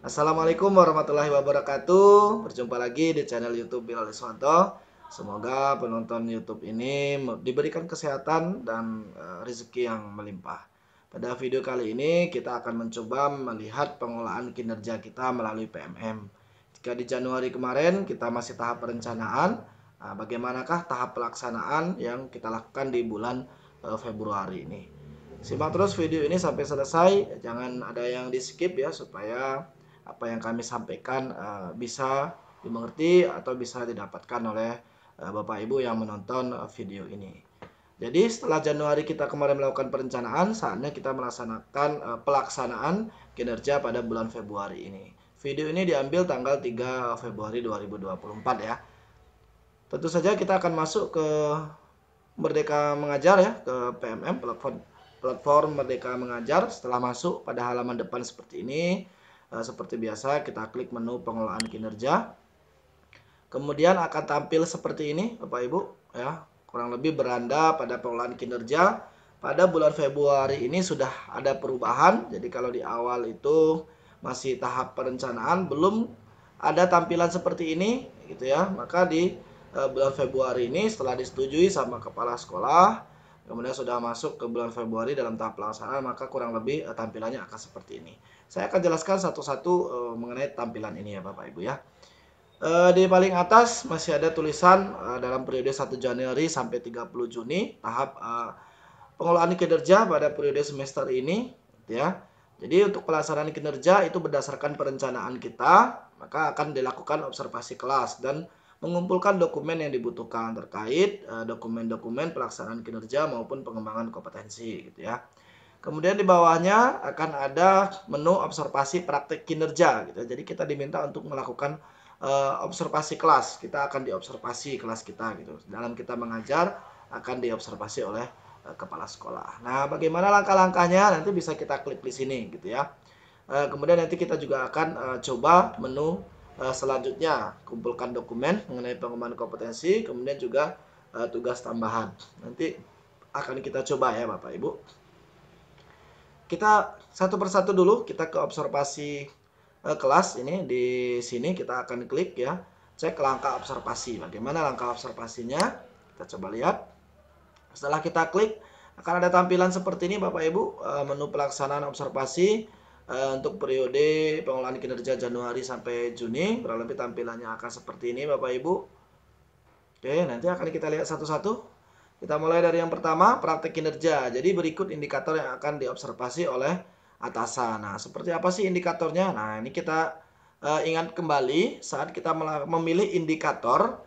Assalamualaikum warahmatullahi wabarakatuh. Berjumpa lagi di channel YouTube Bilal Iswanto. Semoga penonton YouTube ini diberikan kesehatan dan rezeki yang melimpah. Pada video kali ini kita akan mencoba melihat pengolahan kinerja kita melalui PMM. Jika di Januari kemarin kita masih tahap perencanaan, bagaimanakah tahap pelaksanaan yang kita lakukan di bulan Februari ini? Simak terus video ini sampai selesai, jangan ada yang di skip ya, supaya apa yang kami sampaikan bisa dimengerti atau bisa didapatkan oleh Bapak Ibu yang menonton video ini. Jadi setelah Januari kita kemarin melakukan perencanaan, saatnya kita melaksanakan pelaksanaan kinerja pada bulan Februari ini. Video ini diambil tanggal 3 Februari 2024 ya. Tentu saja kita akan masuk ke Merdeka Mengajar ya, ke PMM, platform Merdeka Mengajar. Setelah masuk pada halaman depan seperti ini, seperti biasa kita klik menu pengelolaan kinerja. Kemudian akan tampil seperti ini Bapak Ibu ya. Kurang lebih beranda pada pengelolaan kinerja. Pada bulan Februari ini sudah ada perubahan. Jadi kalau di awal itu masih tahap perencanaan, belum ada tampilan seperti ini gitu ya. Maka di bulan Februari ini setelah disetujui sama kepala sekolah, kemudian sudah masuk ke bulan Februari dalam tahap pelaksanaan, maka kurang lebih tampilannya akan seperti ini. Saya akan jelaskan satu-satu mengenai tampilan ini ya Bapak Ibu ya. Di paling atas masih ada tulisan dalam periode 1 Januari sampai 30 Juni tahap pengelolaan kinerja pada periode semester ini gitu ya. Jadi untuk pelaksanaan kinerja itu berdasarkan perencanaan kita, maka akan dilakukan observasi kelas dan mengumpulkan dokumen yang dibutuhkan terkait dokumen-dokumen pelaksanaan kinerja maupun pengembangan kompetensi gitu ya. Kemudian di bawahnya akan ada menu observasi praktik kinerja gitu. Jadi kita diminta untuk melakukan observasi kelas. Kita akan diobservasi kelas kita gitu. Dalam kita mengajar akan diobservasi oleh kepala sekolah. Nah, bagaimana langkah-langkahnya nanti bisa kita klik di sini gitu ya. Kemudian nanti kita juga akan coba menu selanjutnya, kumpulkan dokumen mengenai pengembangan kompetensi, kemudian juga tugas tambahan. Nanti akan kita coba ya Bapak Ibu. Kita satu persatu dulu, kita ke observasi kelas ini. Di sini kita akan klik ya, cek langkah observasi. Bagaimana langkah observasinya? Kita coba lihat. Setelah kita klik, akan ada tampilan seperti ini Bapak Ibu, menu pelaksanaan observasi untuk periode pengelolaan kinerja Januari sampai Juni. Kurang lebih tampilannya akan seperti ini Bapak Ibu. Oke, nanti akan kita lihat satu-satu. Kita mulai dari yang pertama, praktek kinerja. Jadi berikut indikator yang akan diobservasi oleh atasan. Nah, seperti apa sih indikatornya? Nah, ini kita ingat kembali saat kita memilih indikator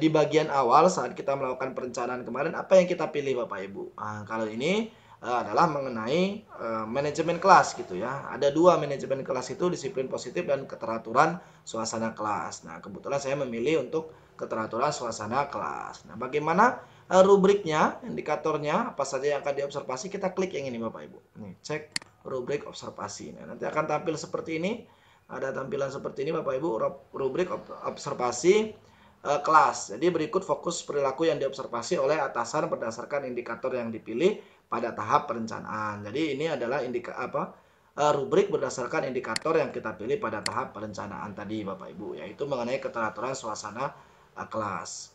di bagian awal saat kita melakukan perencanaan kemarin, apa yang kita pilih Bapak Ibu? Nah, kalau ini adalah mengenai manajemen kelas gitu ya. Ada dua manajemen kelas itu, disiplin positif dan keteraturan suasana kelas. Nah, kebetulan saya memilih untuk keteraturan suasana kelas. Nah, bagaimana rubriknya, indikatornya, apa saja yang akan diobservasi, kita klik yang ini Bapak Ibu. Nih, cek rubrik observasi. Nah, nanti akan tampil seperti ini. Ada tampilan seperti ini Bapak Ibu, rubrik observasi kelas. Jadi berikut fokus perilaku yang diobservasi oleh atasan berdasarkan indikator yang dipilih pada tahap perencanaan. Jadi ini adalah rubrik berdasarkan indikator yang kita pilih pada tahap perencanaan tadi Bapak Ibu, yaitu mengenai keteraturan suasana kelas.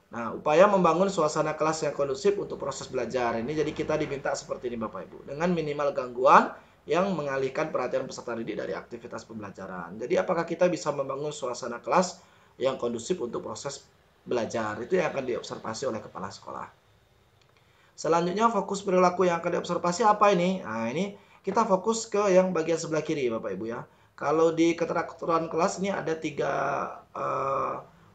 Nah, upaya membangun suasana kelas yang kondusif untuk proses belajar. Ini jadi kita diminta seperti ini Bapak Ibu, dengan minimal gangguan yang mengalihkan perhatian peserta didik dari aktivitas pembelajaran. Jadi apakah kita bisa membangun suasana kelas yang kondusif untuk proses belajar? Itu yang akan diobservasi oleh kepala sekolah. Selanjutnya fokus perilaku yang akan diobservasi apa ini? Nah, ini kita fokus ke yang bagian sebelah kiri Bapak Ibu ya. Kalau di keteraturan kelas ini ada 3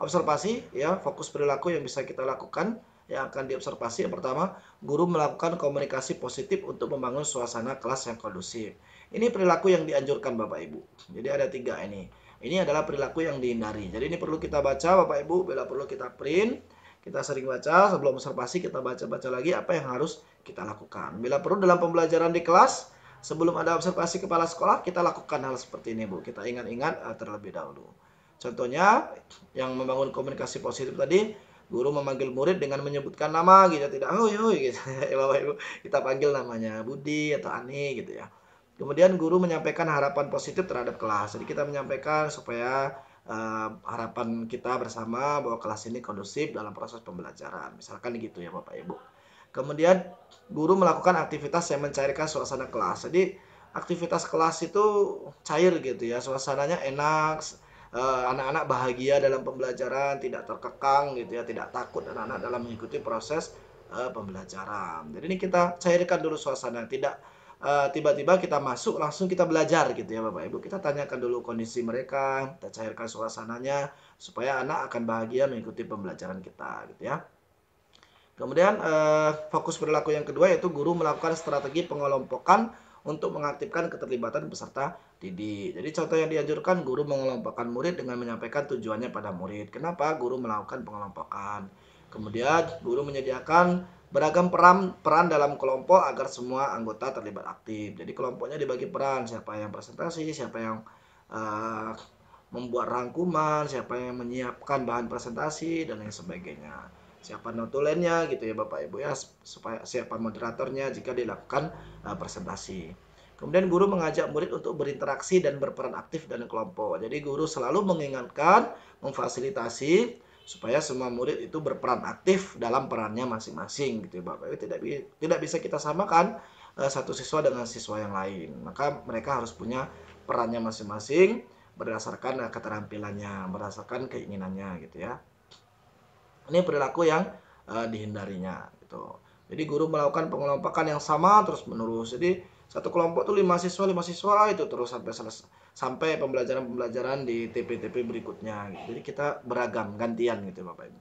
observasi ya, fokus perilaku yang bisa kita lakukan yang akan diobservasi. Yang pertama, guru melakukan komunikasi positif untuk membangun suasana kelas yang kondusif. Ini perilaku yang dianjurkan Bapak Ibu. Jadi ada 3 ini. Ini adalah perilaku yang dihindari. Jadi ini perlu kita baca Bapak Ibu, bila perlu kita print. Kita sering baca, sebelum observasi kita baca-baca lagi apa yang harus kita lakukan. Bila perlu dalam pembelajaran di kelas, sebelum ada observasi kepala sekolah, kita lakukan hal seperti ini Bu. Kita ingat-ingat terlebih dahulu. Contohnya yang membangun komunikasi positif tadi, guru memanggil murid dengan menyebutkan nama gitu, tidak hoi gitu. Ya Bapak Ibu, kita panggil namanya Budi atau Ani gitu ya. Kemudian guru menyampaikan harapan positif terhadap kelas. Jadi kita menyampaikan supaya harapan kita bersama bahwa kelas ini kondusif dalam proses pembelajaran. Misalkan gitu ya Bapak Ibu. Kemudian guru melakukan aktivitas yang mencairkan suasana kelas. Jadi aktivitas kelas itu cair gitu ya, suasananya enak, anak-anak bahagia dalam pembelajaran, tidak terkekang gitu ya, tidak takut anak-anak dalam mengikuti proses pembelajaran. Jadi ini kita cairkan dulu suasana, tidak tiba-tiba kita masuk langsung kita belajar gitu ya Bapak Ibu. Kita tanyakan dulu kondisi mereka, kita cairkan suasananya supaya anak akan bahagia mengikuti pembelajaran kita gitu ya. Kemudian fokus perilaku yang kedua yaitu guru melakukan strategi pengelompokan untuk mengaktifkan keterlibatan peserta didik. Jadi contoh yang dianjurkan, guru mengelompokkan murid dengan menyampaikan tujuannya pada murid. Kenapa guru melakukan pengelompokan? Kemudian guru menyediakan beragam peran dalam kelompok agar semua anggota terlibat aktif. Jadi kelompoknya dibagi peran, siapa yang presentasi, siapa yang uh, membuat rangkuman, siapa yang menyiapkan bahan presentasi dan lain sebagainya. Siapa notulennya gitu ya Bapak Ibu ya, supaya siapa moderatornya jika dilakukan presentasi. Kemudian guru mengajak murid untuk berinteraksi dan berperan aktif dalam kelompok. Jadi guru selalu mengingatkan, memfasilitasi supaya semua murid itu berperan aktif dalam perannya masing-masing gitu ya Bapak Ibu. Tidak bisa kita samakan satu siswa dengan siswa yang lain. Maka mereka harus punya perannya masing-masing berdasarkan keterampilannya, berdasarkan keinginannya gitu ya. Ini perilaku yang dihindarinya gitu. Jadi guru melakukan pengelompokan yang sama terus menerus. Jadi satu kelompok tuh 5 siswa itu terus sampai selesai, sampai pembelajaran di TP-TP berikutnya gitu. Jadi kita beragam, gantian gitu Bapak Ibu.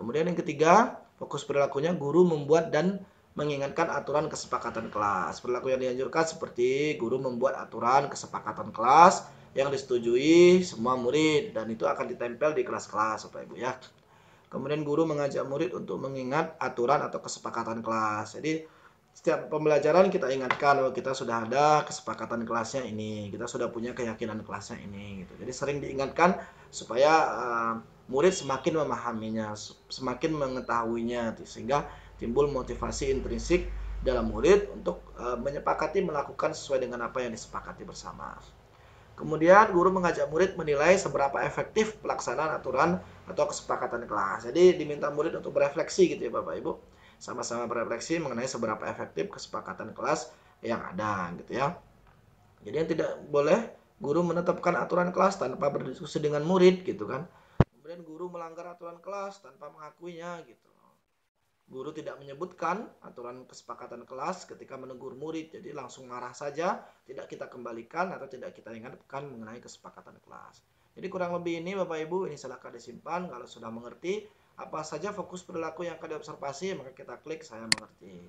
Kemudian yang ketiga, fokus perilakunya guru membuat dan mengingatkan aturan kesepakatan kelas. Perilaku yang dianjurkan seperti guru membuat aturan kesepakatan kelas yang disetujui semua murid dan itu akan ditempel di kelas-kelas Bapak Ibu ya. Kemudian guru mengajak murid untuk mengingat aturan atau kesepakatan kelas. Jadi setiap pembelajaran kita ingatkan bahwa kita sudah ada kesepakatan kelasnya ini, kita sudah punya keyakinan kelasnya ini gitu. Jadi sering diingatkan supaya murid semakin memahaminya, semakin mengetahuinya sehingga timbul motivasi intrinsik dalam murid untuk menyepakati melakukan sesuai dengan apa yang disepakati bersama. Kemudian guru mengajak murid menilai seberapa efektif pelaksanaan aturan atau kesepakatan kelas. Jadi diminta murid untuk berefleksi gitu ya Bapak Ibu. Sama-sama berefleksi mengenai seberapa efektif kesepakatan kelas yang ada gitu ya. Jadi yang tidak boleh guru menetapkan aturan kelas tanpa berdiskusi dengan murid gitu kan. Kemudian guru melanggar aturan kelas tanpa mengakuinya gitu. Guru tidak menyebutkan aturan kesepakatan kelas ketika menegur murid, jadi langsung marah saja, tidak kita kembalikan atau tidak kita ingatkan mengenai kesepakatan kelas. Jadi kurang lebih ini Bapak Ibu, ini silakan disimpan. Kalau sudah mengerti apa saja fokus perilaku yang akan diobservasi, maka kita klik saya mengerti.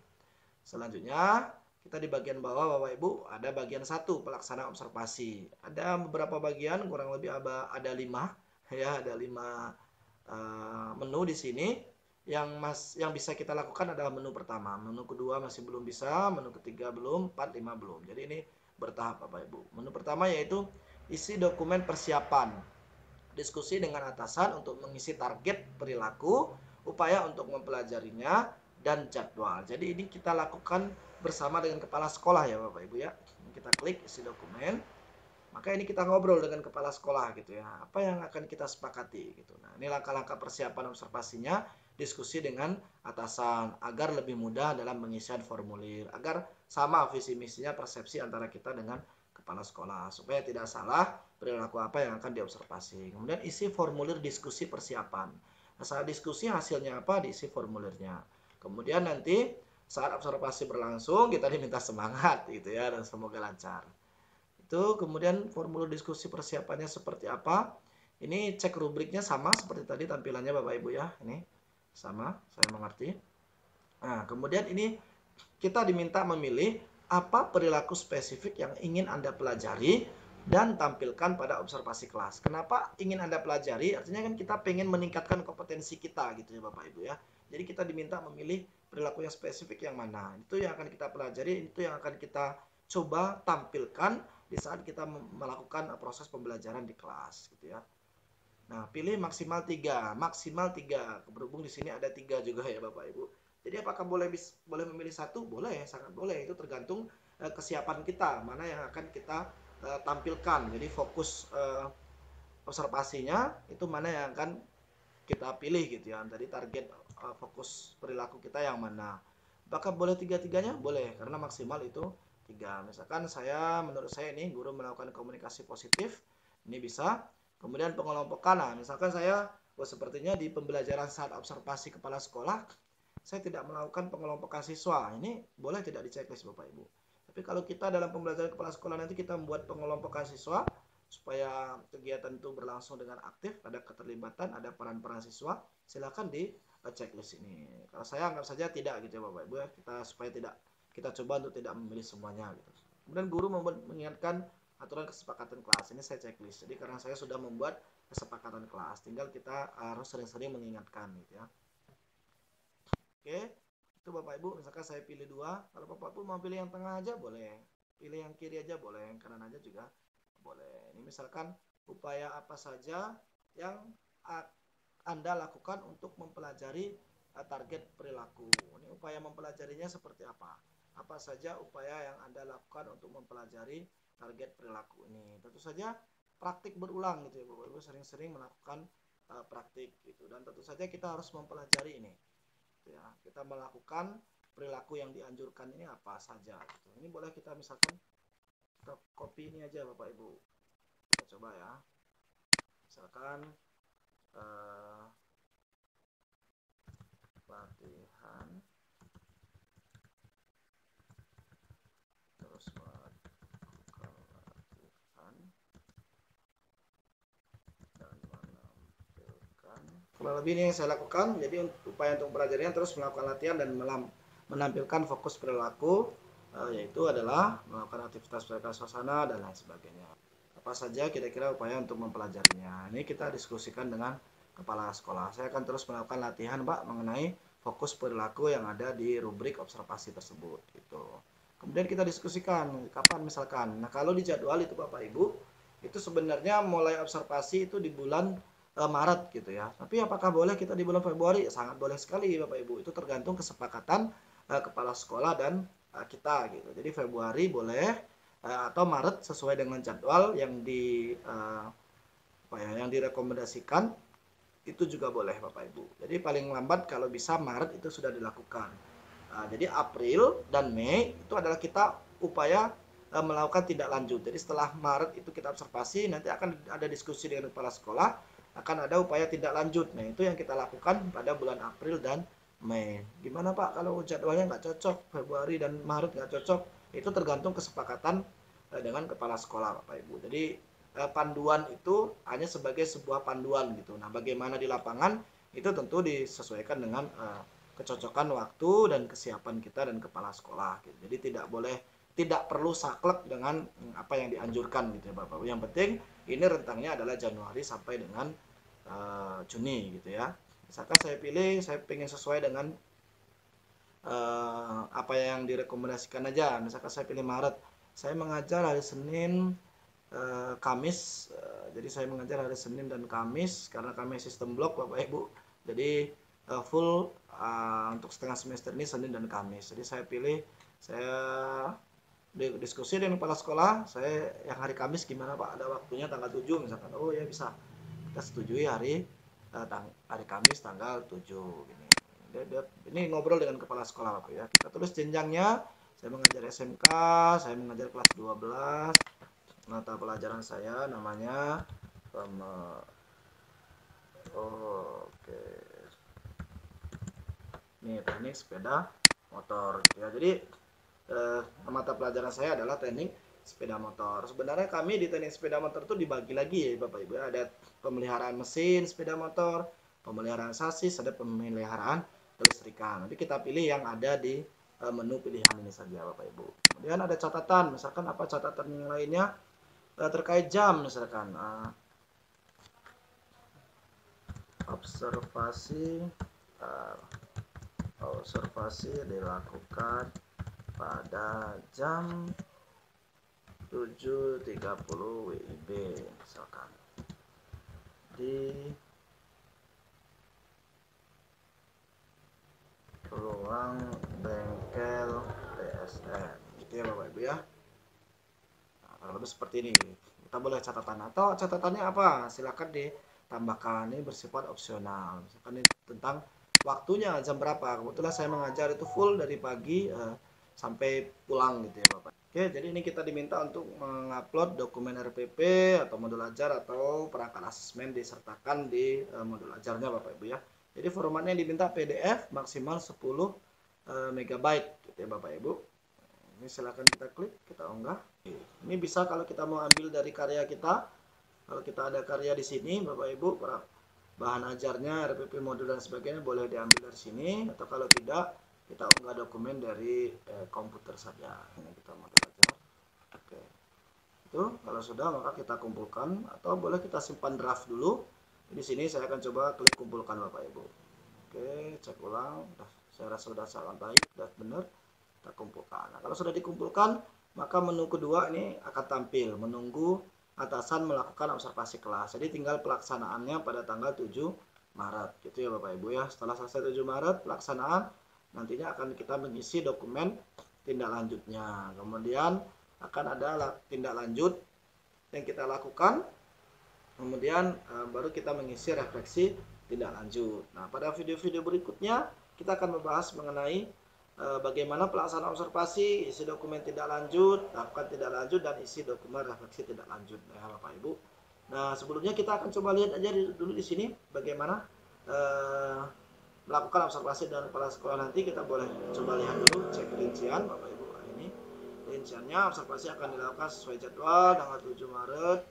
Selanjutnya, kita di bagian bawah Bapak Ibu ada bagian 1 pelaksanaan observasi. Ada beberapa bagian, kurang lebih ada 5 ya, ada 5 menu di sini. Yang bisa kita lakukan adalah menu pertama, menu kedua masih belum bisa, menu ketiga belum, 4, 5 belum. Jadi ini bertahap Bapak Ibu. Menu pertama yaitu isi dokumen persiapan, diskusi dengan atasan untuk mengisi target perilaku, upaya untuk mempelajarinya, dan jadwal. Jadi ini kita lakukan bersama dengan kepala sekolah ya Bapak Ibu ya. Kita klik isi dokumen, maka ini kita ngobrol dengan kepala sekolah gitu ya. Apa yang akan kita sepakati gitu. Nah, ini langkah-langkah persiapan observasinya, diskusi dengan atasan agar lebih mudah dalam pengisian formulir, agar sama visi misinya persepsi antara kita dengan kepala sekolah supaya tidak salah perilaku apa yang akan diobservasi. Kemudian isi formulir diskusi persiapan. Nah, saat diskusi hasilnya apa diisi formulirnya. Kemudian nanti saat observasi berlangsung kita diminta semangat gitu ya dan semoga lancar. Itu kemudian formulir diskusi persiapannya seperti apa? Ini cek rubriknya sama seperti tadi tampilannya Bapak Ibu ya. Ini sama, saya mengerti. Nah, kemudian ini kita diminta memilih apa perilaku spesifik yang ingin Anda pelajari dan tampilkan pada observasi kelas. Kenapa ingin Anda pelajari? Artinya kan kita pengen meningkatkan kompetensi kita gitu ya Bapak Ibu ya. Jadi kita diminta memilih perilaku yang spesifik yang mana. Itu yang akan kita pelajari, itu yang akan kita coba tampilkan di saat kita melakukan proses pembelajaran di kelas gitu ya. Nah, pilih maksimal 3. Maksimal 3. Berhubung di sini ada 3 juga ya Bapak Ibu. Jadi apakah boleh memilih 1? Boleh, sangat boleh. Itu tergantung kesiapan kita, mana yang akan kita tampilkan. Jadi fokus observasinya itu mana yang akan kita pilih gitu ya. Tadi target fokus perilaku kita yang mana. Apakah boleh tiga-tiganya? Boleh, karena maksimal itu 3. Misalkan menurut saya ini guru melakukan komunikasi positif, ini bisa. Kemudian pengelompokan, nah misalkan sepertinya di pembelajaran saat observasi kepala sekolah, saya tidak melakukan pengelompokan siswa. Ini boleh tidak di checklist Bapak Ibu. Tapi kalau kita dalam pembelajaran kepala sekolah nanti kita membuat pengelompokan siswa, supaya kegiatan itu berlangsung dengan aktif, ada keterlibatan, ada peran-peran siswa, silakan di checklist ini. Kalau saya anggap saja tidak gitu ya Bapak Ibu ya, supaya kita coba untuk tidak memilih semuanya gitu. Kemudian guru mengingatkan aturan kesepakatan kelas. Ini saya checklist. Jadi karena saya sudah membuat kesepakatan kelas, tinggal kita harus sering-sering mengingatkan gitu ya. Oke, itu Bapak Ibu, misalkan saya pilih 2, kalau Bapak Ibu mau pilih yang tengah aja boleh, pilih yang kiri aja boleh, yang kanan aja juga boleh. Ini misalkan upaya apa saja yang Anda lakukan untuk mempelajari target perilaku. Ini upaya mempelajarinya seperti apa? Apa saja upaya yang Anda lakukan untuk mempelajari target perilaku ini? Tentu saja praktik berulang gitu ya Bapak Ibu, sering-sering melakukan praktik gitu. Dan tentu saja kita harus mempelajari ini. Ya, kita melakukan perilaku yang dianjurkan ini apa saja gitu. Ini boleh kita misalkan kita copy ini aja Bapak Ibu, kita coba ya, misalkan latihan terus melakukan latihan dan menampilkan, kurang lebih ini yang saya lakukan. Jadi upaya untuk pelajarian terus melakukan latihan dan menampilkan fokus perilaku, yaitu adalah melakukan aktivitas perbaikan suasana dan lain sebagainya. Apa saja kira-kira upaya untuk mempelajarinya. Ini kita diskusikan dengan kepala sekolah. Saya akan terus melakukan latihan Pak mengenai fokus perilaku yang ada di rubrik observasi tersebut gitu. Kemudian kita diskusikan kapan misalkan. Nah, kalau di jadwal itu Bapak Ibu, itu sebenarnya mulai observasi itu di bulan Maret gitu ya. Tapi apakah boleh kita di bulan Februari? Sangat boleh sekali Bapak Ibu. Itu tergantung kesepakatan kepala sekolah dan kita gitu. Jadi Februari boleh, atau Maret sesuai dengan jadwal yang yang direkomendasikan, itu juga boleh Bapak Ibu. Jadi paling lambat kalau bisa Maret itu sudah dilakukan. Jadi April dan Mei itu adalah kita upaya melakukan tindak lanjut. Jadi setelah Maret itu kita observasi, nanti akan ada diskusi dengan kepala sekolah, akan ada upaya tindak lanjut. Nah itu yang kita lakukan pada bulan April dan Mei. Gimana Pak kalau jadwalnya nggak cocok, Februari dan Maret nggak cocok? Itu tergantung kesepakatan dengan kepala sekolah Bapak Ibu. Jadi panduan itu hanya sebagai sebuah panduan gitu. Nah bagaimana di lapangan itu tentu disesuaikan dengan kecocokan waktu dan kesiapan kita dan kepala sekolah gitu. Jadi tidak perlu saklek dengan apa yang dianjurkan gitu ya Bapak. Yang penting ini rentangnya adalah Januari sampai dengan Juni gitu ya. Misalkan saya pengen sesuai dengan apa yang direkomendasikan aja. Misalkan saya pilih Maret, saya mengajar hari Senin, Kamis, jadi saya mengajar hari Senin dan Kamis karena kami sistem blok Bapak Ibu. Jadi full untuk setengah semester ini Senin dan Kamis. Jadi saya diskusi dengan kepala sekolah, saya yang hari Kamis gimana Pak? Ada waktunya tanggal 7 misalkan. Oh ya bisa. Kita setujui hari Kamis tanggal 7 gini. Ini ngobrol dengan kepala sekolah Bapak ya. Kita tulis jenjangnya. Saya mengajar SMK, saya mengajar kelas 12. Mata pelajaran saya namanya oke. Ini teknik sepeda motor ya. Jadi mata pelajaran saya adalah teknik sepeda motor. Sebenarnya kami di teknik sepeda motor itu dibagi lagi ya Bapak Ibu. Ada pemeliharaan mesin sepeda motor, pemeliharaan sasis, ada pemeliharaan kelistrikan. Nanti kita pilih yang ada di menu pilihan ini saja Bapak Ibu. Kemudian ada catatan, misalkan apa catatan yang lainnya terkait jam misalkan. Observasi dilakukan pada jam 7.30 WIB misalkan di ruang bengkel PSN. Gitu ya Bapak Ibu ya. Nah, kalau lebih seperti ini. Kita boleh catatan atau catatannya apa? Silakan ditambahkan. Ini bersifat opsional. Misalkan ini tentang waktunya jam berapa. Kebetulan saya mengajar itu full dari pagi sampai pulang gitu ya Bapak. Oke, jadi ini kita diminta untuk mengupload dokumen RPP atau modul ajar atau perangkat asesmen disertakan di modul ajarnya Bapak Ibu ya. Jadi formatnya diminta PDF maksimal 10 MB gitu ya Bapak Ibu. Ini silahkan kita klik, kita unggah. Ini bisa kalau kita mau ambil dari karya kita. Kalau kita ada karya di sini, Bapak Ibu, bahan ajarnya, RPP modul dan sebagainya boleh diambil dari sini. Atau kalau tidak, kita unggah dokumen dari komputer saja. Ini kita modul ajar. Oke. Itu kalau sudah maka kita kumpulkan atau boleh kita simpan draft dulu. Di sini saya akan coba klik kumpulkan Bapak Ibu. Oke, cek ulang. Saya rasa sudah sangat baik, sudah benar. Kita kumpulkan. Nah, kalau sudah dikumpulkan, maka menu kedua ini akan tampil, menunggu atasan melakukan observasi kelas. Jadi tinggal pelaksanaannya pada tanggal 7 Maret. Gitu ya Bapak Ibu ya. Setelah selesai 7 Maret pelaksanaan, nantinya akan kita mengisi dokumen tindak lanjutnya. Kemudian akan ada tindak lanjut yang kita lakukan. Kemudian baru kita mengisi refleksi tindak lanjut. Nah, pada video-video berikutnya kita akan membahas mengenai bagaimana pelaksanaan observasi, isi dokumen tindak lanjut, lakukan tindak lanjut, dan isi dokumen refleksi tindak lanjut ya Bapak Ibu. Nah, sebelumnya kita akan coba lihat aja dulu di sini bagaimana melakukan observasi dan kepala sekolah. Nanti kita boleh coba lihat dulu, cek rincian Bapak Ibu. Nah, ini rinciannya observasi akan dilakukan sesuai jadwal tanggal 7 Maret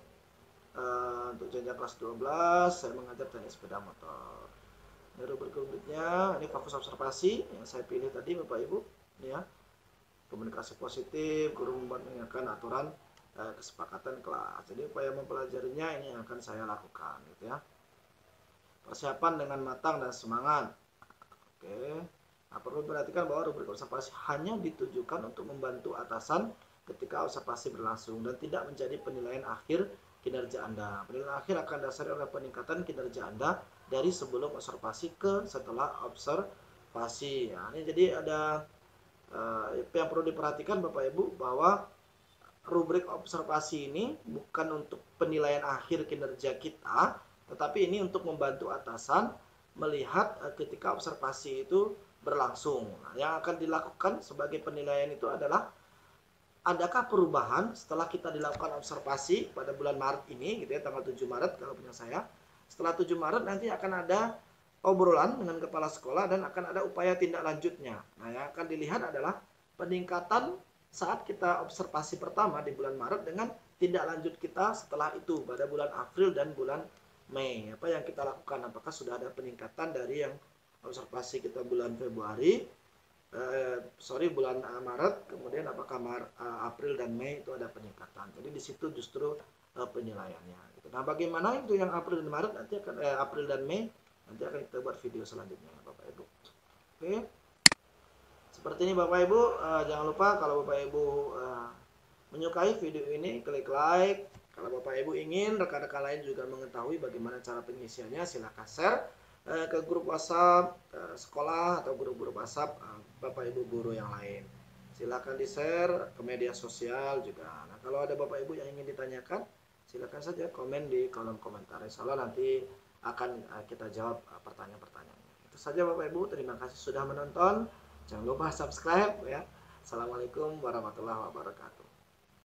untuk jenjang kelas 12 saya mengajar teknik sepeda motor. Baru berikutnya ini fokus observasi yang saya pilih tadi Bapak Ibu ya, komunikasi positif, guru membuat mengingatkan aturan kesepakatan kelas. Jadi upaya mempelajarinya ini yang akan saya lakukan gitu ya. Persiapan dengan matang dan semangat. Oke. Nah, perlu diperhatikan bahwa rubrik observasi hanya ditujukan untuk membantu atasan ketika observasi berlangsung dan tidak menjadi penilaian akhir kinerja Anda. Penilaian akhir akan dasar oleh peningkatan kinerja Anda dari sebelum observasi ke setelah observasi. Nah, ini jadi ada yang perlu diperhatikan Bapak Ibu bahwa rubrik observasi ini bukan untuk penilaian akhir kinerja kita, tetapi ini untuk membantu atasan melihat ketika observasi itu berlangsung. Nah, yang akan dilakukan sebagai penilaian itu adalah adakah perubahan setelah kita dilakukan observasi pada bulan Maret ini gitu ya, tanggal 7 Maret kalau punya saya. Setelah 7 Maret nanti akan ada obrolan dengan kepala sekolah dan akan ada upaya tindak lanjutnya. Nah, yang akan dilihat adalah peningkatan saat kita observasi pertama di bulan Maret dengan tindak lanjut kita setelah itu pada bulan April dan bulan Mei. Apa yang kita lakukan? Apakah sudah ada peningkatan dari yang observasi kita bulan Februari, bulan Maret, kemudian apakah April dan Mei itu ada peningkatan. Jadi di situ justru penilaiannya. Gitu. Nah, bagaimana itu yang April dan Maret nanti akan April dan Mei nanti akan kita buat video selanjutnya, Bapak Ibu. Oke. Seperti ini Bapak Ibu, jangan lupa kalau Bapak Ibu menyukai video ini, klik like. Kalau Bapak Ibu ingin rekan-rekan lain juga mengetahui bagaimana cara pengisiannya, silakan share ke grup WhatsApp sekolah atau grup-grup WhatsApp Bapak Ibu guru yang lain. Silakan di-share ke media sosial juga. Nah, kalau ada Bapak Ibu yang ingin ditanyakan, silakan saja komen di kolom komentar. Insyaallah nanti akan kita jawab pertanyaan-pertanyaannya. Itu saja Bapak Ibu, terima kasih sudah menonton. Jangan lupa subscribe ya. Assalamualaikum warahmatullahi wabarakatuh.